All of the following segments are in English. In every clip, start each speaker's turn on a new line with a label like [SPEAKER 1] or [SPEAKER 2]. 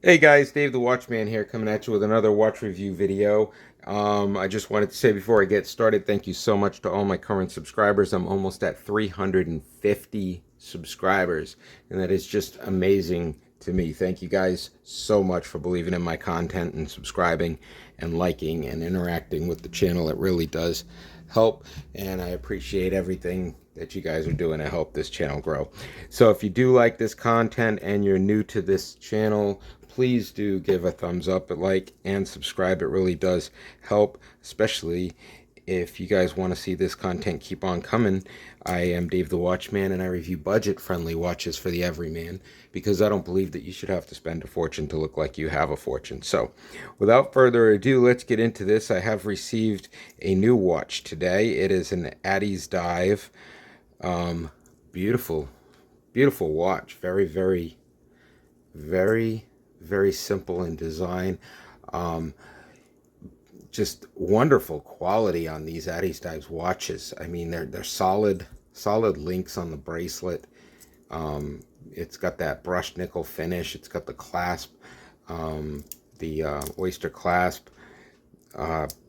[SPEAKER 1] Hey guys, Dave the Watchman here coming at you with another watch review video. I just wanted to say before I get started, thank you so much to all my current subscribers. I'm almost at 350 subscribers, and that is just amazing to me. Thank you guys so much for believing in my content and subscribing and liking and interacting with the channel. It really does help, and I appreciate everything that you guys are doing to help this channel grow. So if you do like this content and you're new to this channel, please do give a thumbs up, a like, and subscribe. It really does help, especially if you guys want to see this content keep on coming. I am Dave the Watchman, and I review budget-friendly watches for the everyman because I don't believe that you should have to spend a fortune to look like you have a fortune. So without further ado, let's get into this. I have received a new watch today. It is an Addiesdive. Beautiful, beautiful watch. Very, very, very, very simple in design. Um, just wonderful quality on these Addiesdive watches. I mean, they're solid links on the bracelet. It's got that brushed nickel finish. It's got the clasp, the oyster clasp.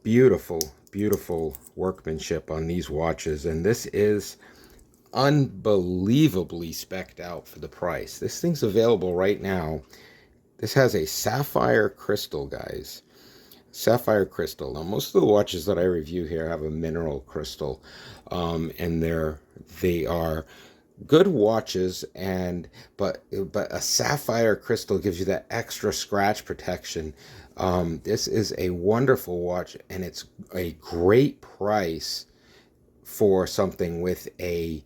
[SPEAKER 1] Beautiful, beautiful workmanship on these watches, and this is unbelievably specced out for the price. This thing's available right now. This has a sapphire crystal, guys. Sapphire crystal. Now, most of the watches that I review here have a mineral crystal, and they are good watches, and but a sapphire crystal gives you that extra scratch protection. This is a wonderful watch, and it's a great price for something with a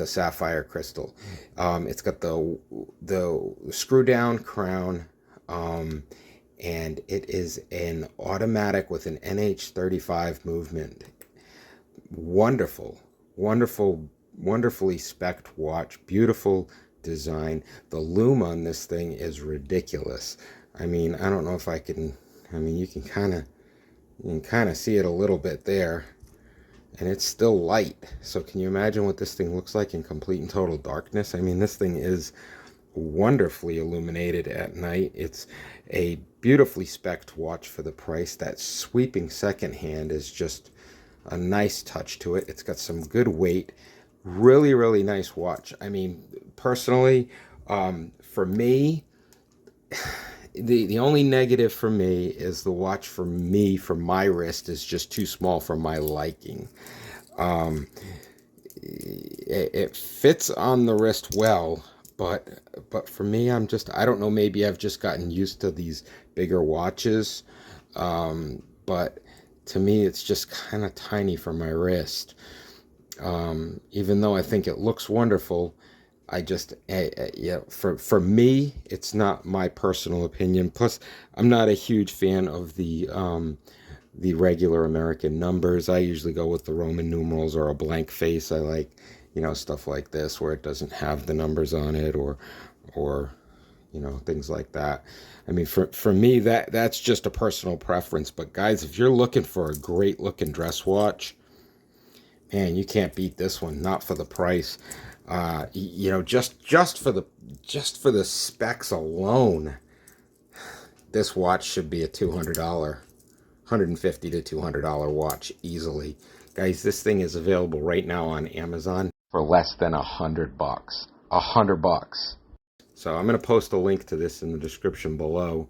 [SPEAKER 1] sapphire crystal. It's got the screw down crown, and it is an automatic with an NH-35 movement. Wonderful, wonderful, wonderfully specced watch. Beautiful design. The lume on this thing is ridiculous. I mean, I don't know if I can. I mean, you can kind of see it a little bit there, and it's still light. So can you imagine what this thing looks like in complete and total darkness? I mean, this thing is wonderfully illuminated at night. It's a beautifully specced watch for the price. That sweeping second hand is just a nice touch to it. It's got some good weight. Really, really nice watch. I mean, personally, for me, the only negative for me is the watch for my wrist is just too small for my liking. Um, it fits on the wrist well, but for me, I don't know, maybe I've just gotten used to these bigger watches. But to me, it's just kind of tiny for my wrist. Even though I think it looks wonderful, yeah, for me, it's not my personal opinion. Plus, I'm not a huge fan of the regular American numbers. I usually go with the Roman numerals or a blank face. I like, stuff like this where it doesn't have the numbers on it, or things like that. I mean, for me, that's just a personal preference. But guys, if you're looking for a great looking dress watch, man, you can't beat this one. Not for the price. Just for the specs alone, this watch should be a $200, $150 to $200 watch easily. Guys, this thing is available right now on Amazon for less than $100. $100. So I'm gonna post a link to this in the description below.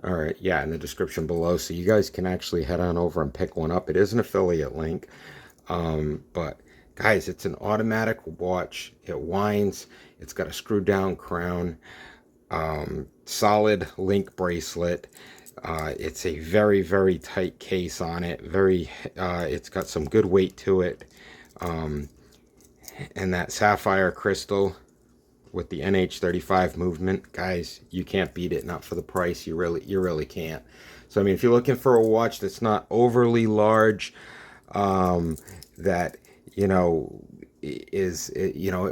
[SPEAKER 1] All right, yeah, in the description below, so you guys can actually head on over and pick one up. It is an affiliate link, but guys, it's an automatic watch. It winds. It's got a screw down crown, solid link bracelet. It's a very, very tight case on it. It's got some good weight to it. And that sapphire crystal with the NH-35 movement, guys, you can't beat it. Not for the price. You really can't. So I mean, if you're looking for a watch that's not overly large, that it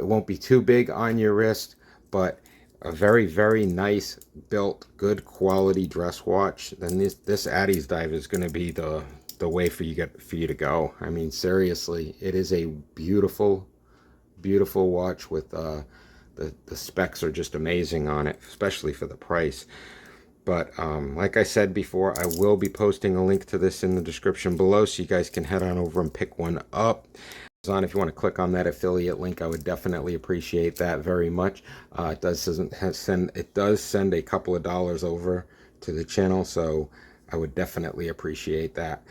[SPEAKER 1] won't be too big on your wrist, but a very, very nice built, good quality dress watch, then this Addiesdive is going to be the way for you to go. I mean, seriously, it is a beautiful, beautiful watch with the specs are just amazing on it, especially for the price. But like I said before, I will be posting a link to this in the description below, so you guys can head on over and pick one up. If you want to click on that affiliate link, I would definitely appreciate that very much. It does send a couple of dollars over to the channel, so I would definitely appreciate that.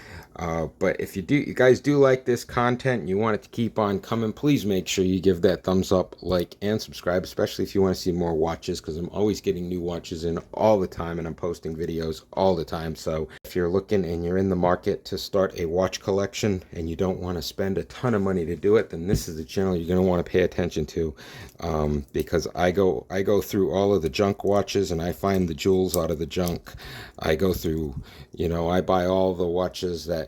[SPEAKER 1] But if you guys do like this content and you want it to keep on coming, please make sure you give that thumbs up, like, and subscribe, especially if you want to see more watches, because I'm always getting new watches in all the time, and I'm posting videos all the time. So if you're looking and you're in the market to start a watch collection and you don't want to spend a ton of money to do it, then this is the channel you're going to want to pay attention to, because I go through all of the junk watches and I find the jewels out of the junk. I go through, I buy all the watches that,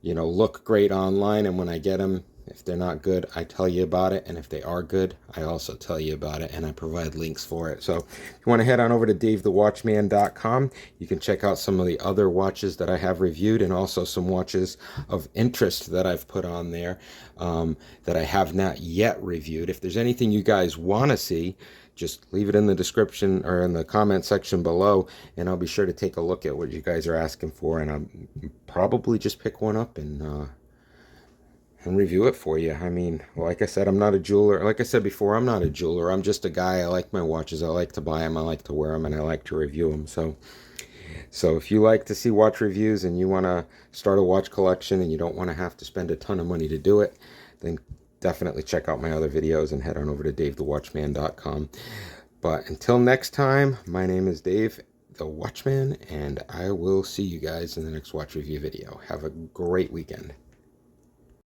[SPEAKER 1] look great online, and when I get them, if they're not good, I tell you about it, and if they are good, I also tell you about it, and I provide links for it. So if you want to head on over to themselves.To, you can check out some of the other watches that I have reviewed, and also some watches of interest that I've put on there that I have not yet reviewed. If there's anything you guys want to see, just leave it in the description or in the comment section below, and I'll be sure to take a look at what you guys are asking for, and I'll probably just pick one up and review it for you. I mean, like I said, I'm not a jeweler. Like I said before, I'm not a jeweler. I'm just a guy. I like my watches. I like to buy them. I like to wear them, and I like to review them. So if you like to see watch reviews and you want to start a watch collection and you don't want to have to spend a ton of money to do it, then definitely check out my other videos and head on over to DaveTheWatchman.com. But until next time, my name is Dave the Watchman, and I will see you guys in the next watch review video. Have a great weekend.